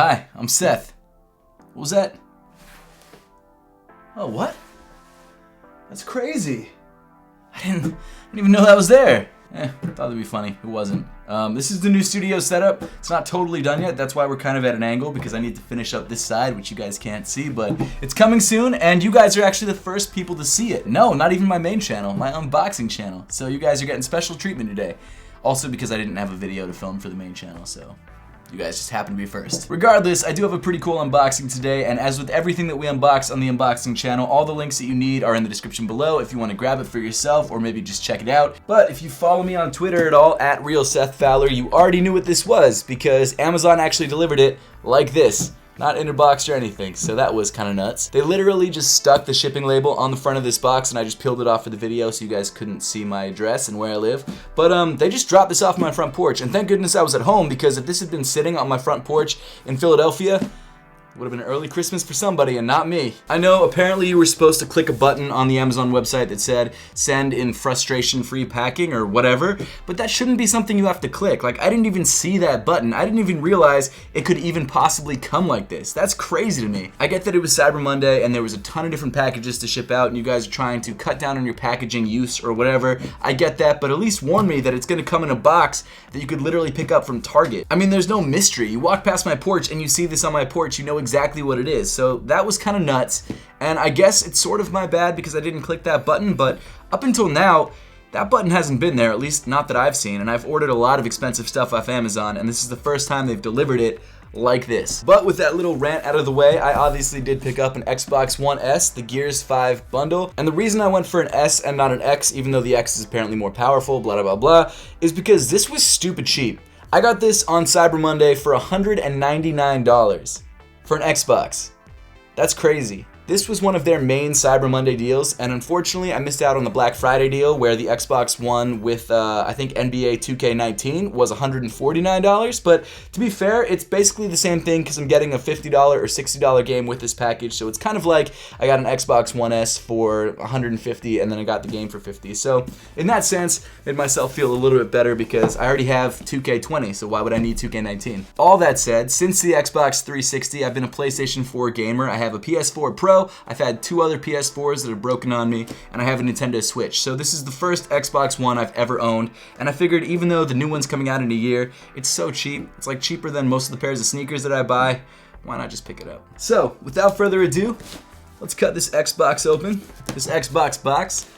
Hi, I'm Seth. What was that? Oh, what? That's crazy. I didn't even know that was there. Thought it'd be funny. It wasn't. This is the new studio setup. It's not totally done yet. That's why we're kind of at an angle, because I need to finish up this side, which you guys can't see, but it's coming soon, and you guys are actually the first people to see it. No, not even my main channel, my unboxing channel. So you guys are getting special treatment today. Also because I didn't have a video to film for the main channel, so you guys just happen to be first. Regardless, I do have a pretty cool unboxing today, and as with everything that we unbox on the unboxing channel, all the links that you need are in the description below if you want to grab it for yourself or maybe just check it out. But if you follow me on Twitter at all, at @RealSethFowler, you already knew what this was because Amazon actually delivered it like this. Not interboxed or anything, so that was kind of nuts. They literally just stuck the shipping label on the front of this box, and I just peeled it off for the video so you guys couldn't see my address and where I live. But they just dropped this off my front porch, and thank goodness I was at home, because if this had been sitting on my front porch in Philadelphia, it would have been an early Christmas for somebody and not me. I know apparently you were supposed to click a button on the Amazon website that said send in frustration-free packing or whatever, but that shouldn't be something you have to click. Like, I didn't even see that button. I didn't even realize it could even possibly come like this. That's crazy to me. I get that it was Cyber Monday and there was a ton of different packages to ship out and you guys are trying to cut down on your packaging use or whatever. I get that, but at least warn me that it's gonna come in a box that you could literally pick up from Target. I mean, there's no mystery. You walk past my porch and you see this on my porch, you know exactly what it is. So that was kind of nuts, and I guess it's sort of my bad because I didn't click that button, but up until now that button hasn't been there, at least not that I've seen, and I've ordered a lot of expensive stuff off Amazon, and this is the first time they've delivered it like this. But with that little rant out of the way, I obviously did pick up an Xbox One S, the Gears 5 bundle, and the reason I went for an S and not an X, even though the X is apparently more powerful, blah blah blah blah, is because this was stupid cheap. I got this on Cyber Monday for $199 for an Xbox. That's crazy. This was one of their main Cyber Monday deals, and unfortunately I missed out on the Black Friday deal where the Xbox One with I think NBA 2K19 was $149, but to be fair, it's basically the same thing because I'm getting a $50 or $60 game with this package, so it's kind of like I got an Xbox One S for $150 and then I got the game for $50. So in that sense, made myself feel a little bit better because I already have 2K20, so why would I need 2K19? All that said, since the Xbox 360, I've been a PlayStation 4 gamer. I have a PS4 Pro, I've had 2 other PS4s that have broken on me, and I have a Nintendo Switch. So this is the first Xbox One I've ever owned, and I figured even though the new one's coming out in a year, it's so cheap. It's like cheaper than most of the pairs of sneakers that I buy. Why not just pick it up? So without further ado, let's cut this Xbox open, this Xbox box.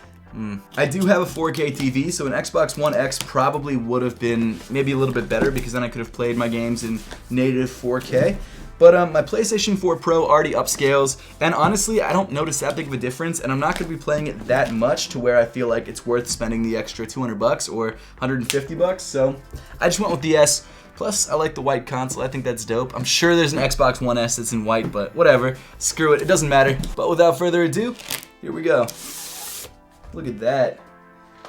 I do have a 4K TV, so an Xbox One X probably would have been maybe a little bit better because then I could have played my games in native 4K. But my PlayStation 4 Pro already upscales, and honestly, I don't notice that big of a difference, and I'm not going to be playing it that much to where I feel like it's worth spending the extra $200 or $150, so I just went with the S. Plus, I like the white console. I think that's dope. I'm sure there's an Xbox One S that's in white, but whatever. Screw it. It doesn't matter. But without further ado, here we go. Look at that.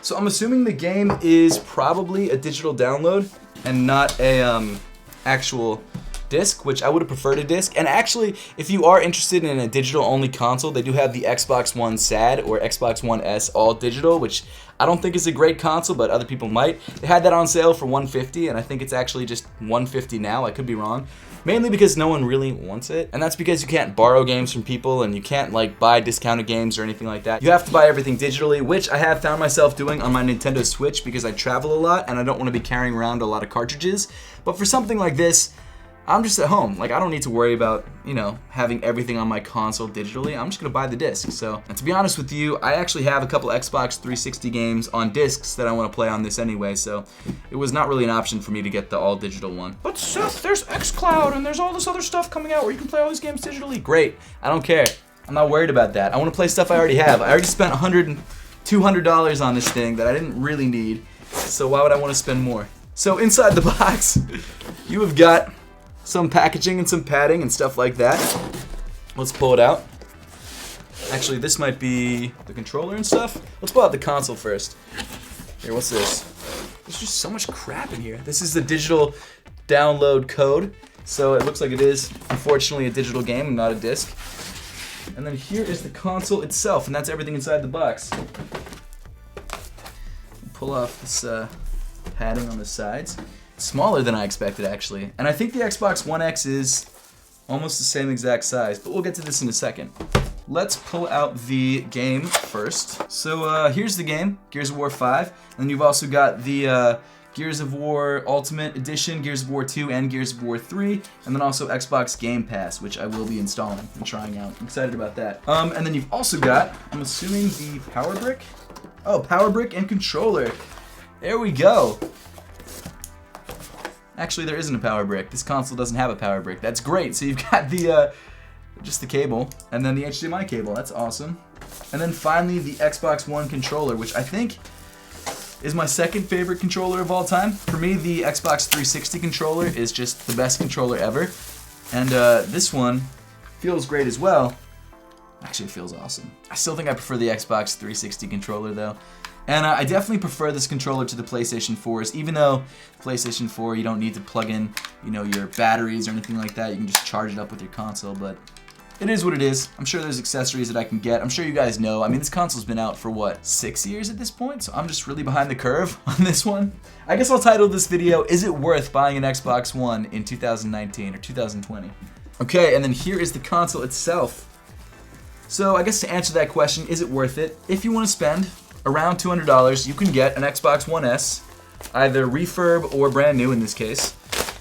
So I'm assuming the game is probably a digital download and not a actual disc, which I would have preferred a disc. And actually, if you are interested in a digital only console, they do have the Xbox One SAD or Xbox One S all digital, which I don't think is a great console, but other people might. They had that on sale for $150, and I think it's actually just $150 now. I could be wrong. Mainly because no one really wants it, and that's because you can't borrow games from people and you can't like buy discounted games or anything like that. You have to buy everything digitally, which I have found myself doing on my Nintendo Switch because I travel a lot and I don't want to be carrying around a lot of cartridges. But for something like this, I'm just at home. Like, I don't need to worry about, you know, having everything on my console digitally. I'm just gonna buy the disc. So, and to be honest with you, I actually have a couple Xbox 360 games on discs that I want to play on this anyway, so it was not really an option for me to get the all digital one. But Seth, there's xCloud and there's all this other stuff coming out where you can play all these games digitally. Great, I don't care. I'm not worried about that. I want to play stuff I already have. I already spent $100 and $200 on this thing that I didn't really need, so why would I want to spend more? So inside the box, you have got some packaging and some padding and stuff like that. Let's pull it out. Actually, this might be the controller and stuff. Let's pull out the console first. Here, what's this? There's just so much crap in here. This is the digital download code. So it looks like it is, unfortunately, a digital game and not a disc. And then here is the console itself, and that's everything inside the box. Pull off this padding on the sides. Smaller than I expected, actually. And I think the Xbox One X is Almost the same exact size, but we'll get to this in a second. Let's pull out the game first. So here's the game, Gears of War 5. And you've also got the Gears of War Ultimate Edition, Gears of War 2, and Gears of War 3. And then also Xbox Game Pass, which I will be installing and trying out. I'm excited about that. And then you've also got, I'm assuming, the Power Brick? Oh, Power Brick and controller. There we go. Actually, there isn't a power brick. This console doesn't have a power brick. That's great. So you've got the just the cable, and then the HDMI cable. That's awesome. And then finally the Xbox One controller, which I think is my second favorite controller of all time. For me, the Xbox 360 controller is just the best controller ever. And this one feels great as well. Actually, it feels awesome. I still think I prefer the Xbox 360 controller though. And I definitely prefer this controller to the PlayStation 4s, even though PlayStation 4 you don't need to plug in, your batteries or anything like that. You can just charge it up with your console, but it is what it is. I'm sure there's accessories that I can get. I'm sure you guys know. I mean, this console's been out for what, 6 years at this point? So I'm just really behind the curve on this one. I guess I'll title this video, Is It Worth Buying an Xbox One in 2019 or 2020? Okay, and then here is the console itself. So I guess to answer that question, is it worth it? If you want to spend around $200, you can get an Xbox One S, either refurb or brand new in this case.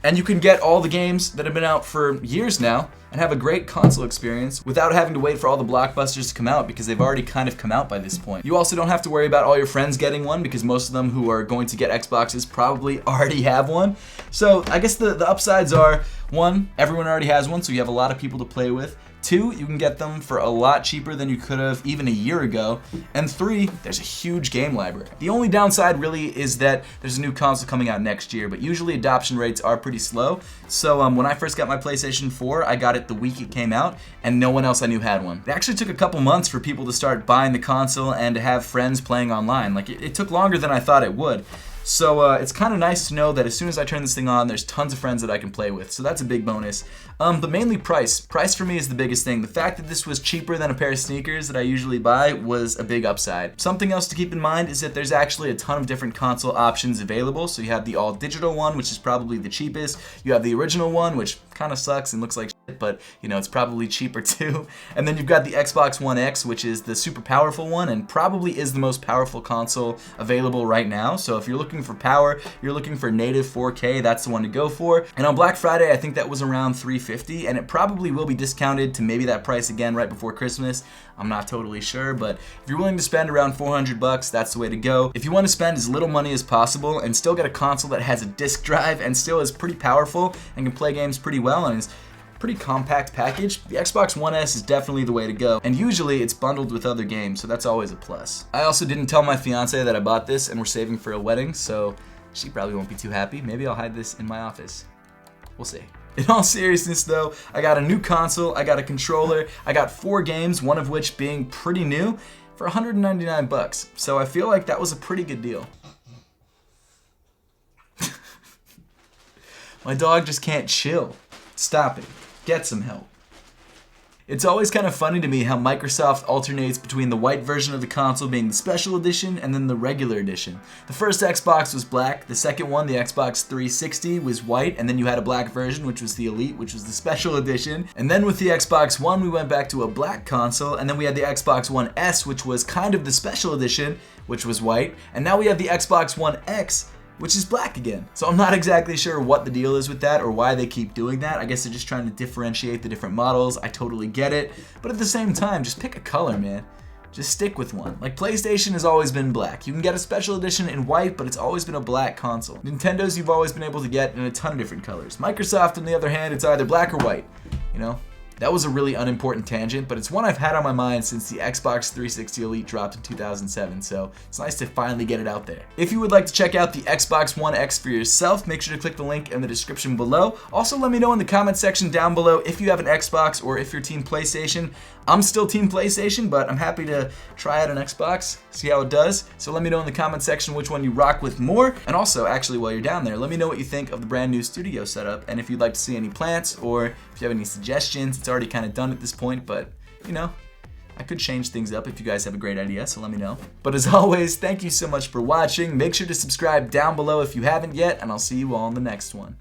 And you can get all the games that have been out for years now and have a great console experience without having to wait for all the blockbusters to come out because they've already kind of come out by this point. You also don't have to worry about all your friends getting one because most of them who are going to get Xboxes probably already have one. So I guess the upsides are, 1, everyone already has one, so you have a lot of people to play with. 2, you can get them for a lot cheaper than you could have even a year ago. And 3, there's a huge game library. The only downside really is that there's a new console coming out next year, but usually adoption rates are pretty slow. So when I first got my PlayStation 4, I got it the week it came out, and no one else I knew had one. It actually took a couple months for people to start buying the console and to have friends playing online. Like, it took longer than I thought it would. So it's kind of nice to know that as soon as I turn this thing on, there's tons of friends that I can play with. So that's a big bonus. But mainly price. Price for me is the biggest thing. The fact that this was cheaper than a pair of sneakers that I usually buy was a big upside. Something else to keep in mind is that there's actually a ton of different console options available. So you have the all digital one, which is probably the cheapest. You have the original one, which kind of sucks and looks like shit, but it's probably cheaper too. And then you've got the Xbox One X, which is the super powerful one and probably is the most powerful console available right now. So if you're looking for power, you're looking for native 4K, that's the one to go for. And on Black Friday, I think that was around $350, and it probably will be discounted to maybe that price again right before Christmas. I'm not totally sure, but if you're willing to spend around $400, that's the way to go. If you want to spend as little money as possible and still get a console that has a disc drive and still is pretty powerful and can play games pretty well and is pretty compact package, the Xbox One S is definitely the way to go. And usually it's bundled with other games, so that's always a plus. I also didn't tell my fiance that I bought this and we're saving for a wedding, so she probably won't be too happy. Maybe I'll hide this in my office. We'll see. In all seriousness though, I got a new console, I got a controller, I got 4 games, one of which being pretty new, for $199. So I feel like that was a pretty good deal. My dog just can't chill. Stop it. Get some help. It's always kind of funny to me how Microsoft alternates between the white version of the console being the special edition and then the regular edition. The first Xbox was black, the second one, the Xbox 360, was white, and then you had a black version, which was the Elite, which was the special edition. And then with the Xbox One, we went back to a black console, and then we had the Xbox One S, which was kind of the special edition, which was white, and now we have the Xbox One X, which is black again. So I'm not exactly sure what the deal is with that or why they keep doing that. I guess they're just trying to differentiate the different models. I totally get it. But at the same time, just pick a color, man. Just stick with one. Like, PlayStation has always been black. You can get a special edition in white, but it's always been a black console. Nintendo's you've always been able to get in a ton of different colors. Microsoft, on the other hand, it's either black or white, That was a really unimportant tangent, but it's one I've had on my mind since the Xbox 360 Elite dropped in 2007, so it's nice to finally get it out there. If you would like to check out the Xbox One X for yourself, make sure to click the link in the description below. Also, let me know in the comment section down below if you have an Xbox or if you're Team PlayStation. I'm still Team PlayStation, but I'm happy to try out an Xbox, see how it does. So let me know in the comment section which one you rock with more. And also, actually, while you're down there, let me know what you think of the brand new studio setup and if you'd like to see any plants or if you have any suggestions. It's already kind of done at this point, but I could change things up if you guys have a great idea, so let me know. But as always, thank you so much for watching. Make sure to subscribe down below if you haven't yet, and I'll see you all in the next one.